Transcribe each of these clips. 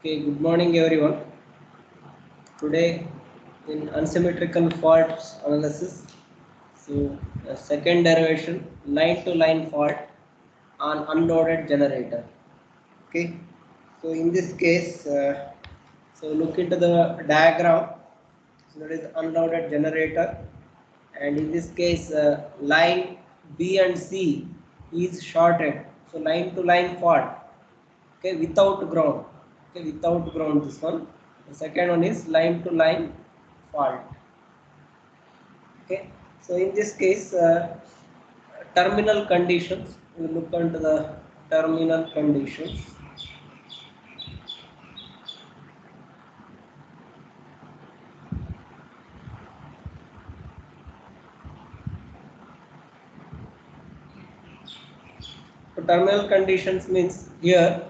Okay, good morning everyone. Today in unsymmetrical faults analysis, so the second derivation line to line fault on unloaded generator. Okay, so in this case, so look into the diagram. So that is unloaded generator, and in this case, line B and C is shorted. So line to line fault. Okay, without ground. Okay, without ground, this one. The second one is line to line fault. Okay, so in this case, terminal conditions, we look into the terminal conditions. So terminal conditions means here,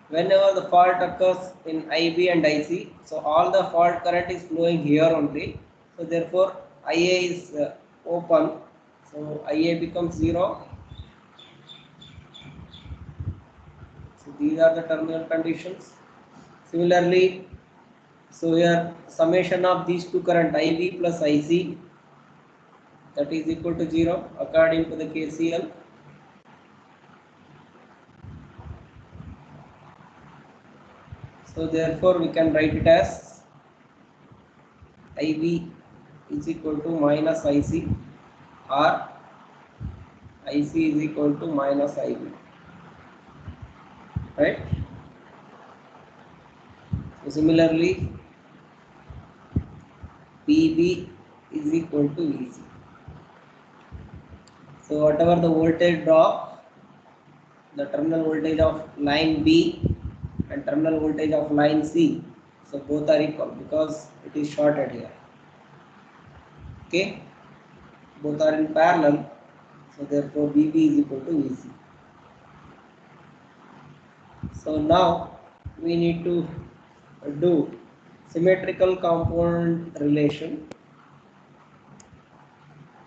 whenever the fault occurs in IB and IC, so all the fault current is flowing here only. So therefore, IA is open. So IA becomes 0. So these are the terminal conditions. Similarly, so here summation of these two current IB plus IC, that is equal to 0 according to the KCL. So therefore we can write it as IB is equal to minus IC, or IC is equal to minus IB, right? So similarly, PB is equal to VC. So whatever the voltage drop, the terminal voltage of line B and terminal voltage of line C, so both are equal because it is shorted here. Okay, both are in parallel, so therefore BB is equal to VC. So now we need to do symmetrical component relation,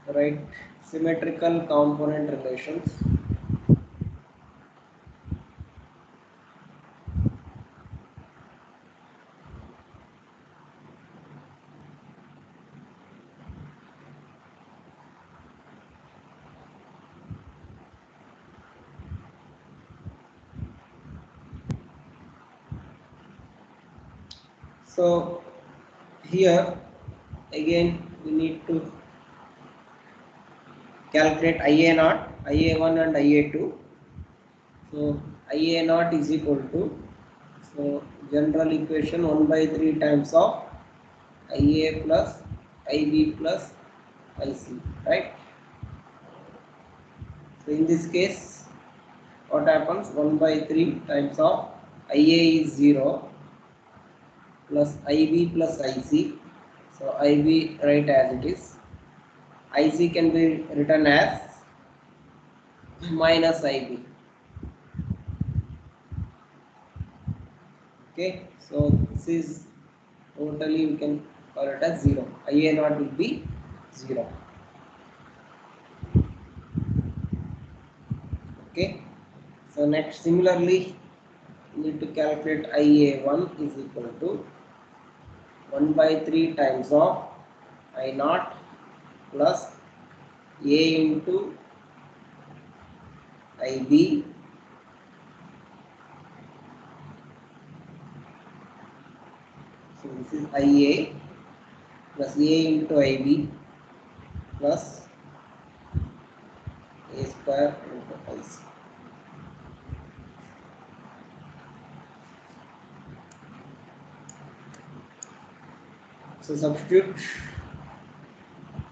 right? Symmetrical component relations. So here again we need to calculate IA naught, IA1 and IA2. So IA naught is equal to, so general equation 1 by 3 times of IA plus IB plus IC, right? So in this case, what happens? 1 by 3 times of IA is 0 plus IB plus IC. So IB write as it is. IC can be written as minus IB. Okay, so this is totally we can call it as 0. IA naught will be 0. Okay, so next similarly we need to calculate IA1 is equal to 1 by 3 times of I naught plus A into IB so this is IA plus A into IB plus A square into IC. So substitute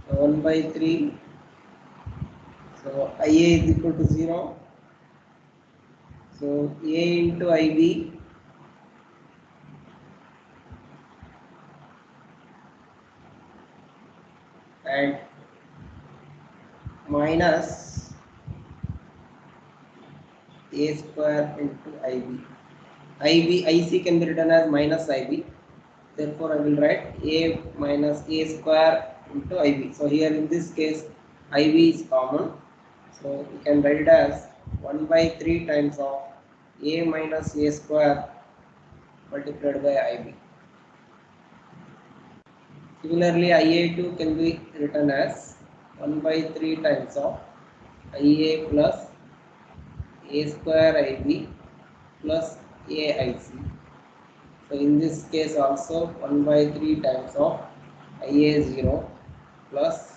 1 by 3. So IA is equal to 0. So A into IB and minus A square into IB. IC can be written as minus IB. Therefore, I will write A minus A square into IB. So here in this case, IB is common. So we can write it as 1 by 3 times of A minus A square multiplied by IB. Similarly, IA2 can be written as 1 by 3 times of IA plus A square IB plus AIC. So in this case also 1 by 3 times of IA0 plus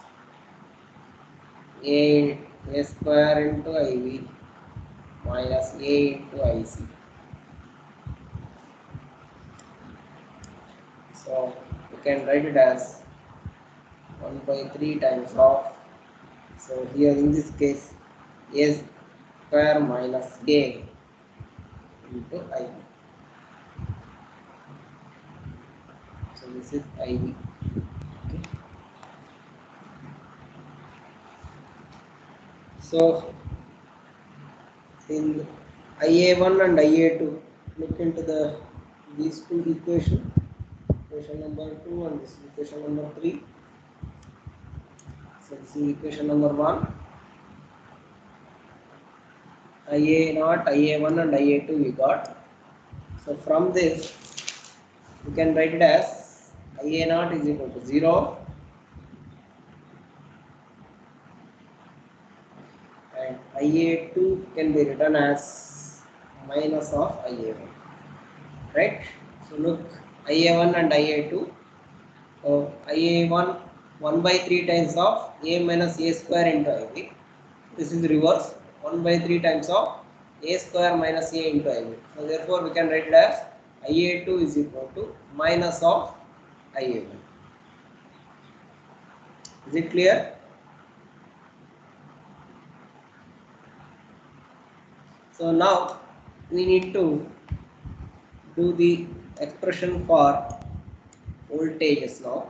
A square into IB minus A into IC. So you can write it as 1 by 3 times of, so here in this case A square minus A into IB. So this is IB. Okay. So in IA1 and IA2, look into these two equation number 2 and this is equation number 3. So this is equation number 1. IA0, IA1 and IA2 we got. So from this we can write it as IA0 is equal to 0 and IA2 can be written as minus of IA1, right? So look, IA1 and IA2. So IA1 1 by 3 times of A minus A square into IB. This is reverse, 1 by 3 times of A square minus A into IB. So therefore we can write it as IA2 is equal to minus of IA1. Is it clear? So now we need to do the expression for voltages now.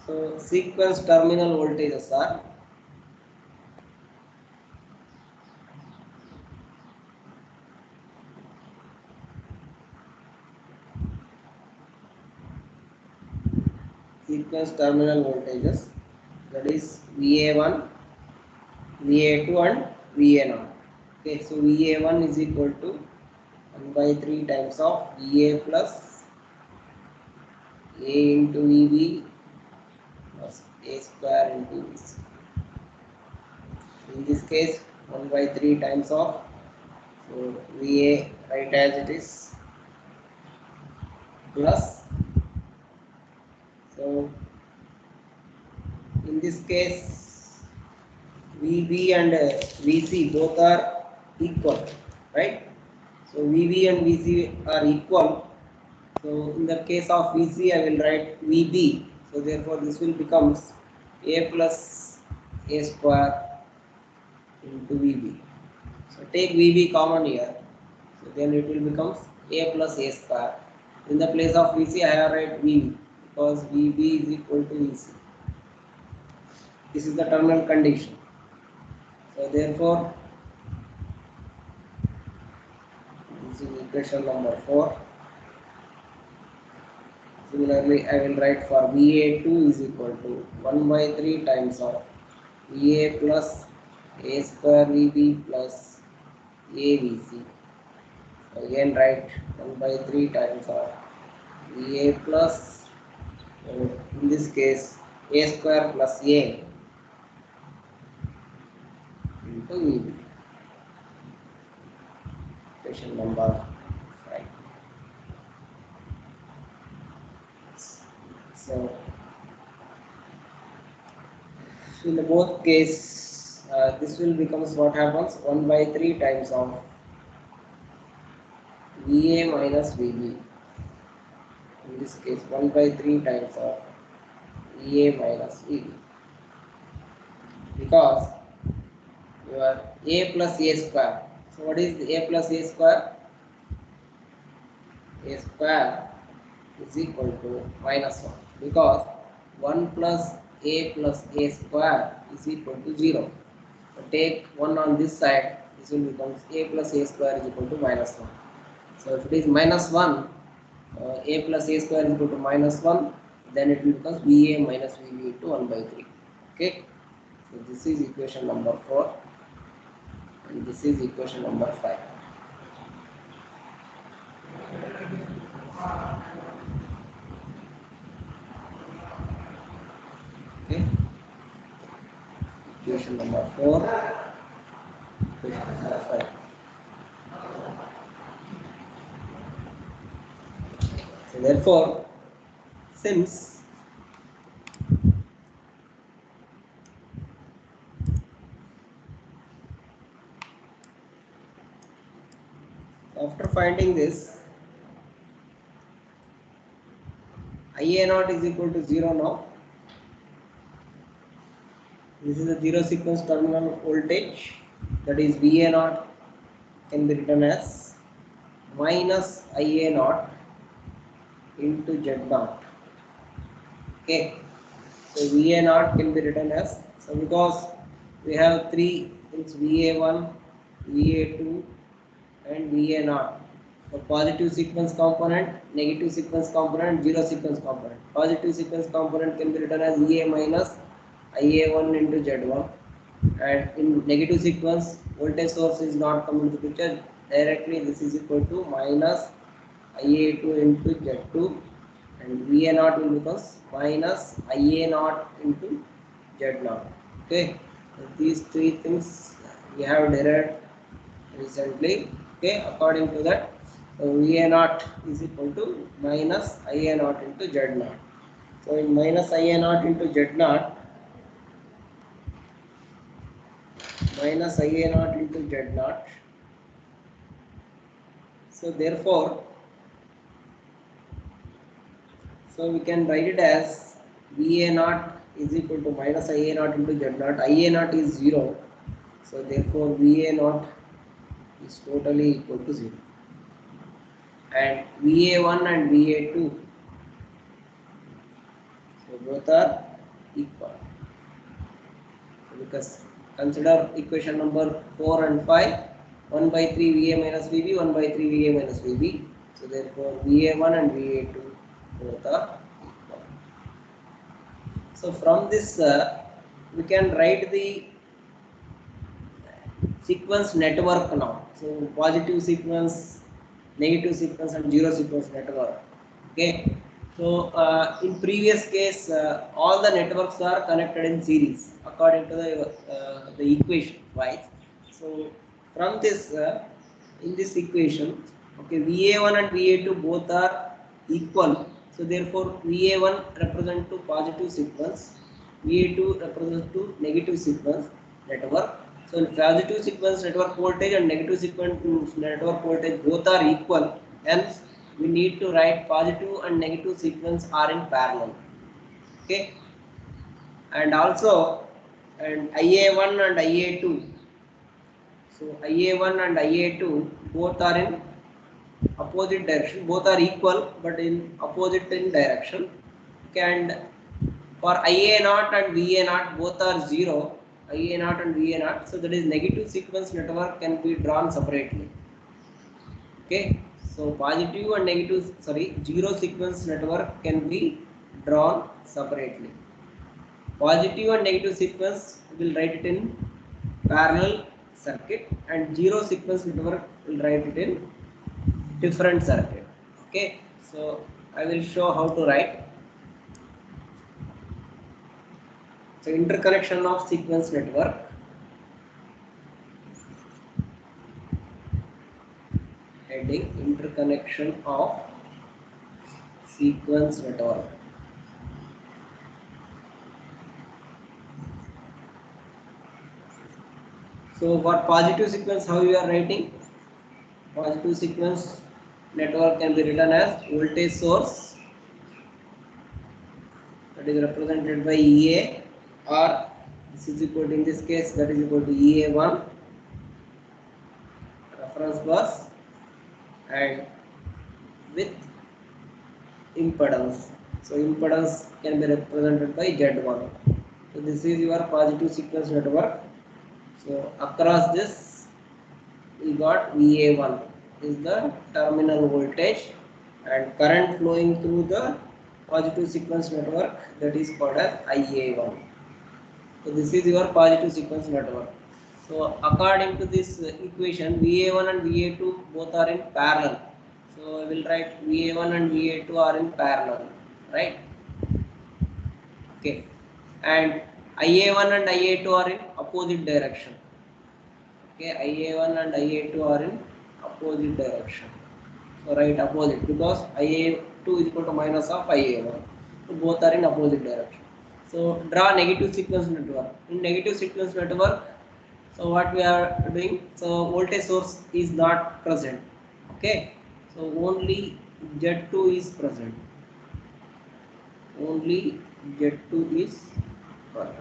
So sequence terminal voltages are that is VA1, VA2 and VA0. Okay, so VA1 is equal to 1 by 3 times of VA plus A into VB plus A square into VC. In this case 1 by 3 times of, so VA write as it is plus, so in this case VB and VC both are equal, right? So VB and VC are equal. So in the case of VC I will write VB. So therefore this will becomes A plus A square into VB. So take VB common here. So then it will becomes A plus A square. In the place of VC I have write VB because VB is equal to VC. This is the terminal condition. So therefore this is equation number 4. Similarly, I will write for VA2 is equal to 1 by 3 times of VA plus A square VB plus AVC. Again write 1 by 3 times of VA plus, in this case A square plus A into VB. Question number 5. So in the both case this will becomes what happens 1 by 3 times of VA minus VB. In this case 1 by 3 times of VA minus VB, because your A plus A square. So what is A plus A square? A square is equal to minus 1, because 1 plus A square is equal to 0. So take 1 on this side, this will become A plus A square is equal to minus 1. So if it is minus 1, A plus A square is equal to minus 1, then it will become VA minus VB into 1 by 3. Okay, so this is equation number 4. and this is equation number 5. Okay, equation number 4, equation number 5. So therefore, since after finding this, Ia naught is equal to 0 now. This is the zero sequence terminal voltage, that is Va naught can be written as minus Ia naught into Z naught. Okay, so Va naught can be written as, so because we have three things, Va1, Va2 and Va naught. The positive sequence component, negative sequence component, zero sequence component. Positive sequence component can be written as Ea minus Ia1 into Z1, and in negative sequence voltage source is not coming to picture directly. This is equal to minus Ia2 into Z2, and Va naught will become minus Ia naught into Z naught. Okay, so these three things we have derived recently. Okay, according to that, Va naught is equal to minus Ia naught into Z naught. So in minus Ia naught into Z naught, minus Ia naught into Z naught. So therefore, so we can write it as Va naught is equal to minus Ia naught into Z naught. Ia naught is 0. So therefore, Va naught is totally equal to 0. And Va1 and Va2, so both are equal. So because consider equation number 4 and 5, 1 by 3 Va minus Vb, 1 by 3 Va minus Vb. So therefore, Va1 and Va2 both are equal. So from this, we can write the sequence network now. So positive sequence, negative sequence, and zero sequence network. Okay. So in previous case, all the networks are connected in series according to the equation, right? So from this, in this equation, okay, Va1 and Va2 both are equal. So therefore, Va1 represent to positive sequence, Va2 represent to negative sequence network. So in positive sequence network voltage and negative sequence network voltage both are equal. Hence, we need to write positive and negative sequence are in parallel. Okay, and also, and Ia1 and Ia2. So Ia1 and Ia2 both are in opposite direction. Both are equal, but in opposite in direction. Okay, and for Ia naught and Va naught both are 0. Ia naught and Va naught. So that is negative sequence network can be drawn separately. Okay, so positive and negative, sorry, zero sequence network can be drawn separately. Positive and negative sequence will write it in parallel circuit, and zero sequence network will write it in different circuit. Okay, so I will show how to write. So interconnection of sequence network. Heading interconnection of sequence network. So for positive sequence, how you are writing? Positive sequence network can be written as voltage source, that is represented by Ea, or this is equal to, in this case, that is equal to Ea1 reference bus, and with impedance. So impedance can be represented by Z1. So this is your positive sequence network. So across this, we got Va1 is the terminal voltage, and current flowing through the positive sequence network, that is called as Ia1. So this is your positive sequence network. So according to this equation, VA1 and VA2 both are in parallel. So I will write VA1 and VA2 are in parallel, right? Okay. And IA1 and IA2 are in opposite direction. Okay, IA1 and IA2 are in opposite direction. So write opposite because IA2 is equal to minus of IA1. So both are in opposite direction. So draw negative sequence network. In negative sequence network, so what we are doing? So voltage source is not present. Okay. So only Z2 is present. Only Z2 is present.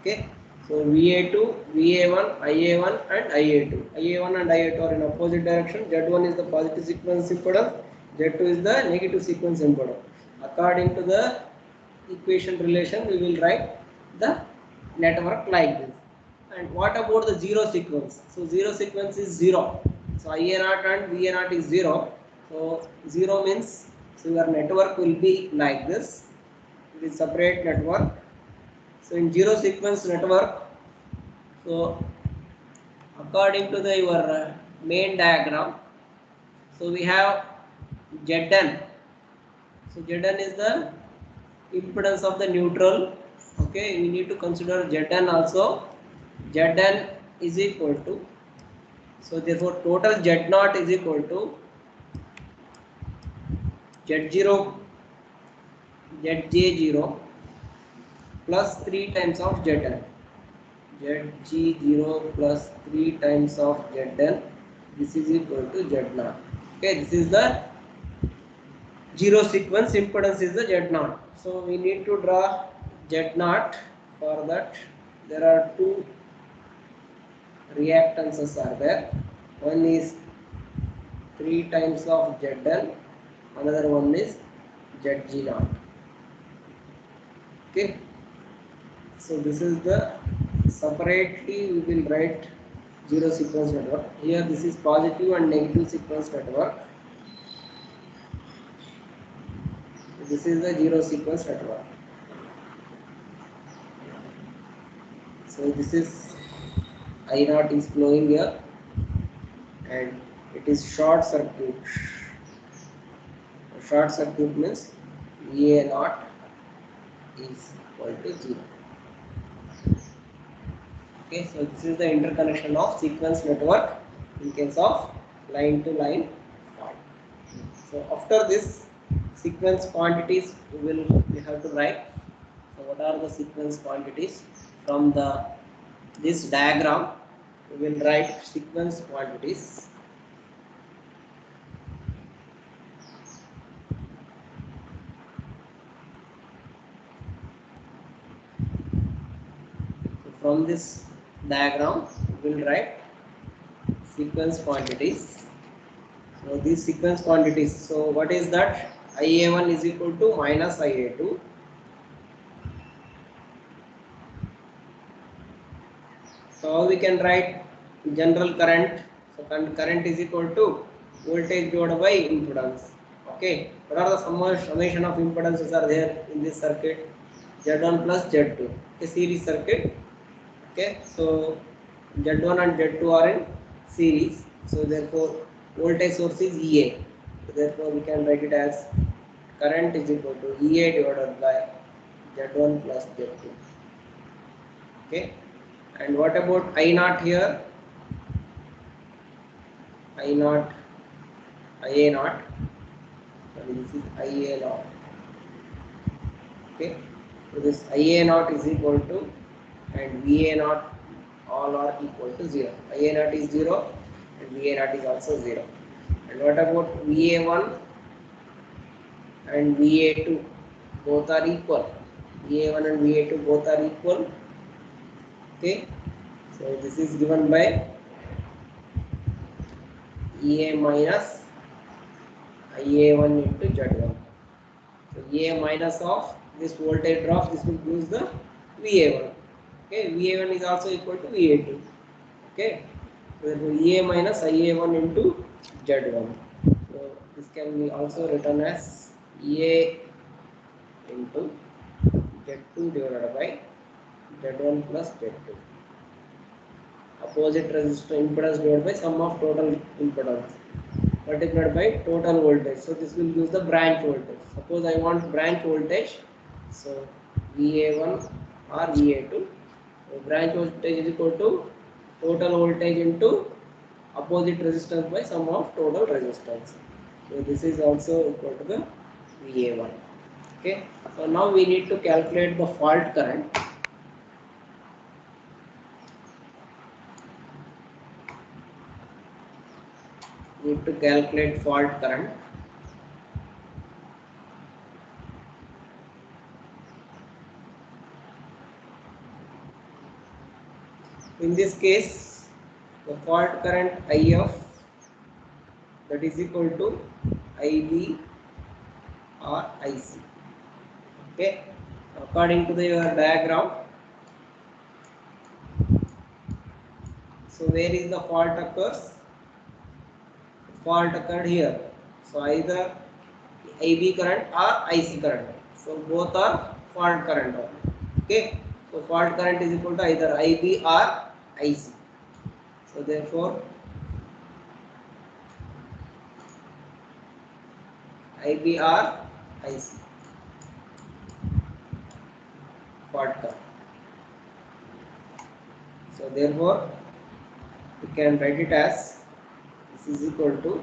Okay. So VA2, VA1, IA1 and IA2. IA1 and IA2 are in opposite direction. Z1 is the positive sequence impedance. Z2 is the negative sequence impedance. According to the equation relation, we will write the network like this. And what about the zero sequence? So zero sequence is 0. So IA0 and VA0 is 0. So 0 means, so your network will be like this. It is separate network. So in zero sequence network, so according to the your main diagram, so we have Zn. So Zn is the impedance of the neutral. Okay, we need to consider Zn also. Zn is equal to, so therefore total Z0 is equal to Z0 Zj0 plus 3 times of Zn. Zg0 plus 3 times of Zn. This is equal to Z0. Okay, this is the zero sequence impedance is the Z0. So we need to draw Z0. For that, there are two reactances are there. One is 3 times of Zn, another one is Zg0. Okay. So this is the separately we will write zero sequence network. Here this is positive and negative sequence network. This is the zero sequence network. So this is I0 is flowing here and it is short circuit. Short circuit means VA0 is equal to 0. Okay, so this is the interconnection of sequence network in case of line to line fault. So after this sequence quantities we have to write. So what are the sequence quantities? From the this diagram we will write sequence quantities. So from this diagram we will write sequence quantities. So these sequence quantities. So what is that? IA1 is equal to minus IA2. So how we can write general current? So current is equal to voltage divided by impedance. Okay. What are the summation of impedances are there in this circuit? Z1 plus Z2. A series circuit. Okay. So Z1 and Z2 are in series. So therefore voltage source is EA. So therefore we can write it as current is equal to EA divided by Z1 plus Z2. Okay. And what about I0 here? I0, IA0. Sorry, this is IA0. Okay. So this IA0 is equal to, and VA0 all are equal to 0. IA0 is 0 and VA0 is also 0. And what about VA1 and VA2? Both are equal. VA1 and VA2 both are equal. Okay. So this is given by EA minus IA1 into Z1. So EA minus of this voltage drop, this will gives the VA1. Okay, VA1 is also equal to VA2. Okay, so therefore EA minus IA1 into Z1. So this can be also written as EA into Z2 divided by Z1 plus Z2. opposite resistor impedance divided by sum of total impedance multiplied by total voltage. So this will use the branch voltage. Suppose I want branch voltage, so VA1 or VA2. So branch voltage is equal to total voltage into opposite resistance by sum of total resistance. So this is also equal to the VA1. Okay. So now we need to calculate the fault current. Need to calculate fault current. In this case, the fault current IF, that is equal to IB or IC. Okay. According to your diagram, so where is the fault occurs? Fault occurred here. So either IB current or IC current. So both are fault current. Okay. So fault current is equal to either IB or IC. So therefore IB or IC fault current. So therefore we can write it as this is equal to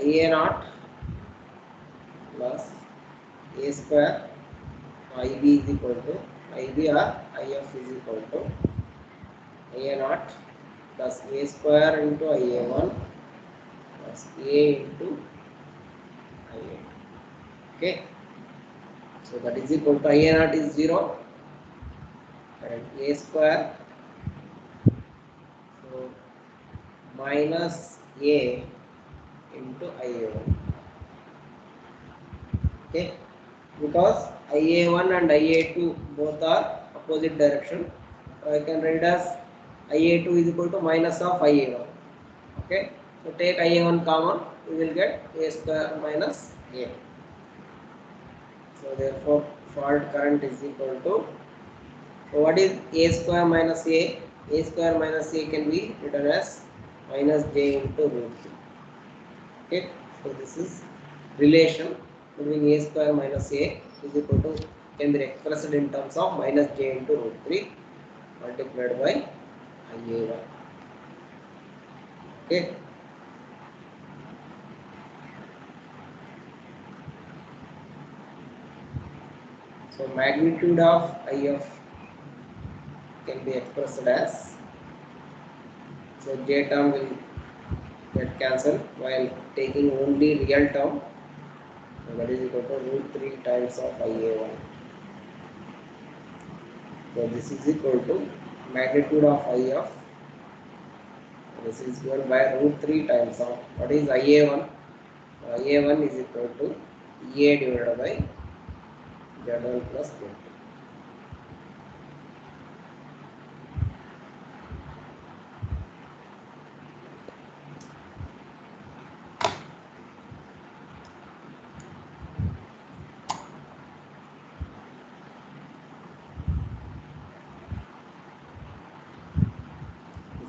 IA naught plus A square. IB is equal to IB or IF is equal to IA naught plus A square into IA1 plus A into IA. Okay. So that is equal to IA naught is 0 and A square. So minus A into IA1. Okay. Because IA1 and IA2 both are opposite direction. So I can write as IA2 is equal to minus of IA1. Okay. So take IA1 common, we will get A square minus A. So therefore fault current is equal to, so what is A square minus A? A square minus A can be written as minus J into root 3. Okay. So this is relation between A square minus A is equal to, can be expressed in terms of minus J into root 3 multiplied by IA1. Okay. So magnitude of IF can be expressed as, so J term will get cancelled while taking only real term. So that is equal to root 3 times of IA1. So this is equal to magnitude of IF. This is given by root 3 times of, what is IA1? IA1 is equal to EA divided by Z1 plus Z2.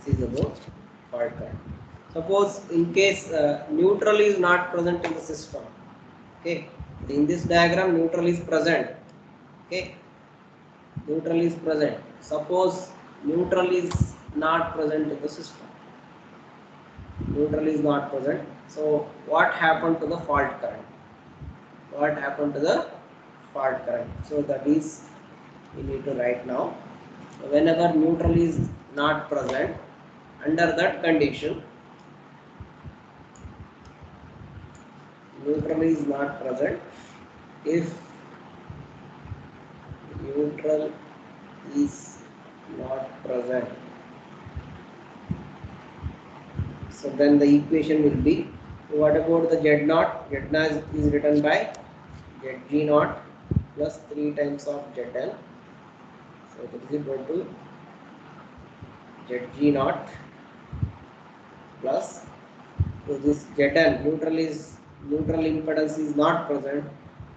This is about fault current. Suppose in case neutral is not present in the system. Okay. In this diagram neutral is present. Okay. Neutral is present. Suppose neutral is not present in the system. Neutral is not present. So what happened to the fault current? What happened to the fault current? So that is we need to write now. So whenever neutral is not present, under that condition, neutral is not present. If neutral is not present, so then the equation will be, what about the Z naught? Z naught is written by Zg naught plus 3 times of Zn. So that is equal to Zg naught plus, so this Zn, neutral impedance is not present.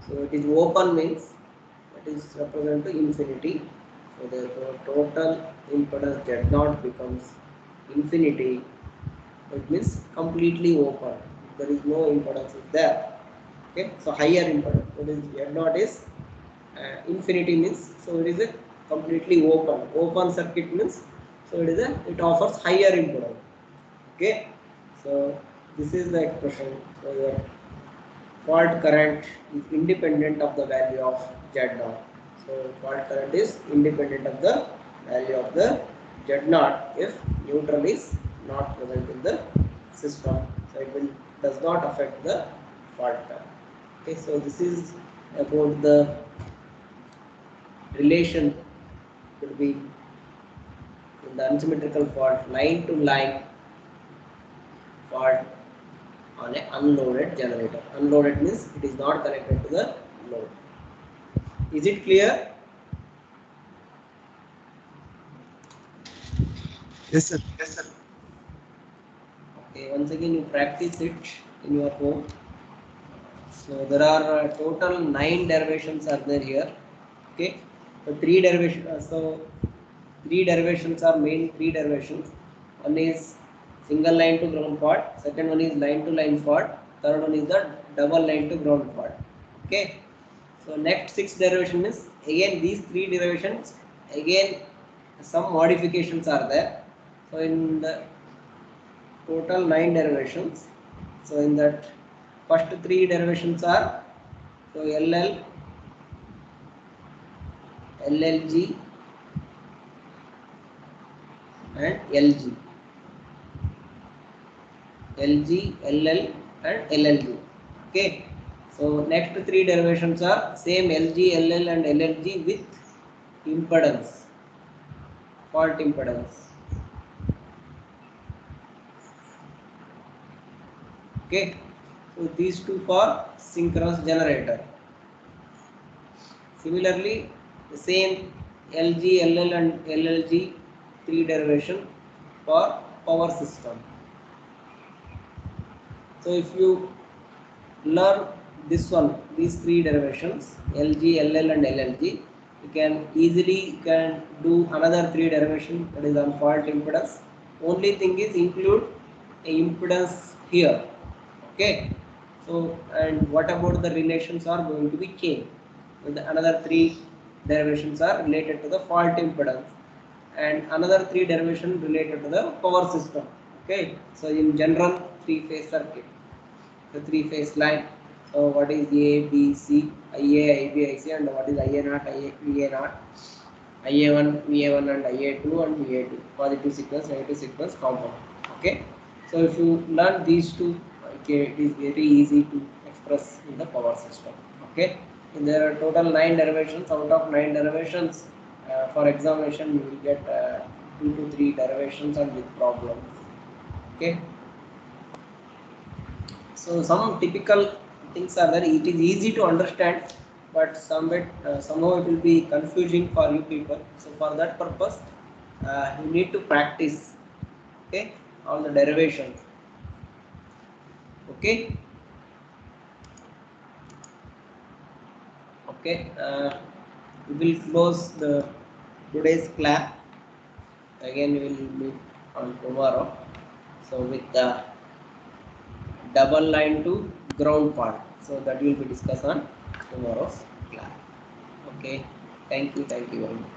So it is open means that is represent to infinity. So therefore total impedance Z0 becomes infinity. It means completely open. There is no impedance is there. Okay, so higher impedance. That is Z0 is infinity means, so it is a completely open circuit means, so it offers higher impedance. Okay, so this is the expression. So your fault current is independent of the value of Z0. So fault current is independent of the value of the Z0 if neutral is not present in the system. So it does not affect the fault current. Okay, so this is about the relation between in the unsymmetrical fault line to line fault on a unloaded generator. Unloaded means it is not connected to the load. Is it clear? Yes, sir. Yes, sir. Okay, once again you practice it in your home. So there are total 9 derivations are there here. Okay, so three derivations are main three derivations. One is single line to ground fault. Second one is line to line fault. Third one is the double line to ground fault. Okay. So next 6 derivation is again these 3 derivations, again some modifications are there. So in the total 9 derivations, so in that first 3 derivations are, so LL, LLG and LG, LG, LL and LLG. Okay. So next 3 derivations are same LG, LL and LLG with impedance, fault impedance. Okay, so these two for synchronous generator. Similarly, the same LG, LL and LLG 3 derivation for power system. So if you learn this one, these 3 derivations LG, LL and LLG, you can easily do another 3 derivation, that is on fault impedance. Only thing is include a impedance here. Okay, so and what about the relations are going to be changed. Another 3 derivations are related to the fault impedance and another 3 derivation related to the power system. Okay, so in general 3 phase circuit, the 3 phase line. So what is A, B, C, IA, IB, IC, and what is IA naught, IA, VA naught, IA1, VA1 and IA2 and VA2, positive sequence, negative sequence, compound. Okay, so if you learn these two, okay, it is very easy to express in the power system. Okay, and there are total 9 derivations. Out of 9 derivations, for examination you will get 2 to 3 derivations and with problems. Okay, so some typical things are there. It is easy to understand, but somehow it will be confusing for you people. So for that purpose, you need to practice. Okay, all the derivations. Okay, okay. We will close the today's class. Again, we will meet on tomorrow. So with the double line to ground part. So that will be discussed on tomorrow's class. Okay. Thank you. Thank you very much.